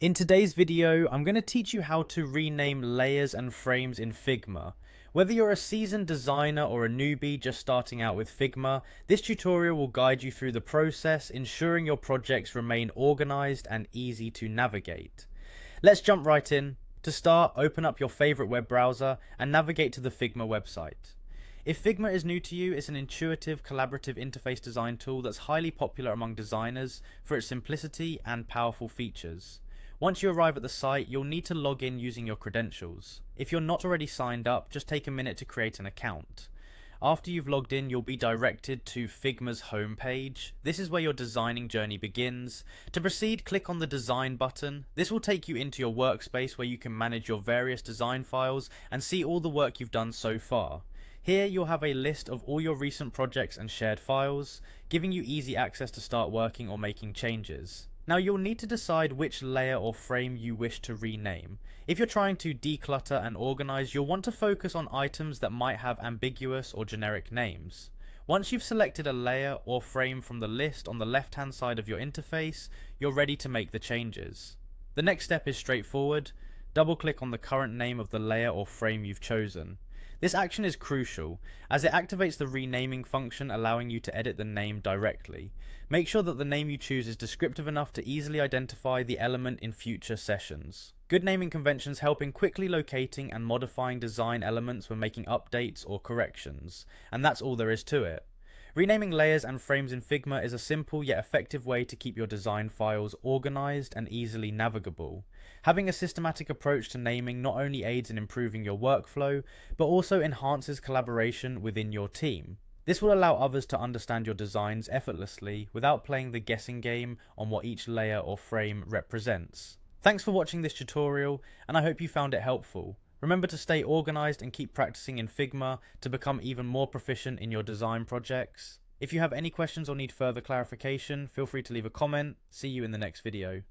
In today's video, I'm going to teach you how to rename layers and frames in Figma. Whether you're a seasoned designer or a newbie just starting out with Figma, this tutorial will guide you through the process, ensuring your projects remain organized and easy to navigate. Let's jump right in. To start, open up your favorite web browser and navigate to the Figma website. If Figma is new to you, it's an intuitive, collaborative interface design tool that's highly popular among designers for its simplicity and powerful features. Once you arrive at the site, you'll need to log in using your credentials. If you're not already signed up, just take a minute to create an account. After you've logged in, you'll be directed to Figma's homepage. This is where your designing journey begins. To proceed, click on the Design button. This will take you into your workspace where you can manage your various design files and see all the work you've done so far. Here you'll have a list of all your recent projects and shared files, giving you easy access to start working or making changes. Now you'll need to decide which layer or frame you wish to rename. If you're trying to declutter and organize, you'll want to focus on items that might have ambiguous or generic names. Once you've selected a layer or frame from the list on the left-hand side of your interface, you're ready to make the changes. The next step is straightforward. Double-click on the current name of the layer or frame you've chosen. This action is crucial, as it activates the renaming function, allowing you to edit the name directly. Make sure that the name you choose is descriptive enough to easily identify the element in future sessions. Good naming conventions help in quickly locating and modifying design elements when making updates or corrections, and that's all there is to it. Renaming layers and frames in Figma is a simple yet effective way to keep your design files organized and easily navigable. Having a systematic approach to naming not only aids in improving your workflow, but also enhances collaboration within your team. This will allow others to understand your designs effortlessly without playing the guessing game on what each layer or frame represents. Thanks for watching this tutorial, and I hope you found it helpful. Remember to stay organized and keep practicing in Figma to become even more proficient in your design projects. If you have any questions or need further clarification, feel free to leave a comment. See you in the next video.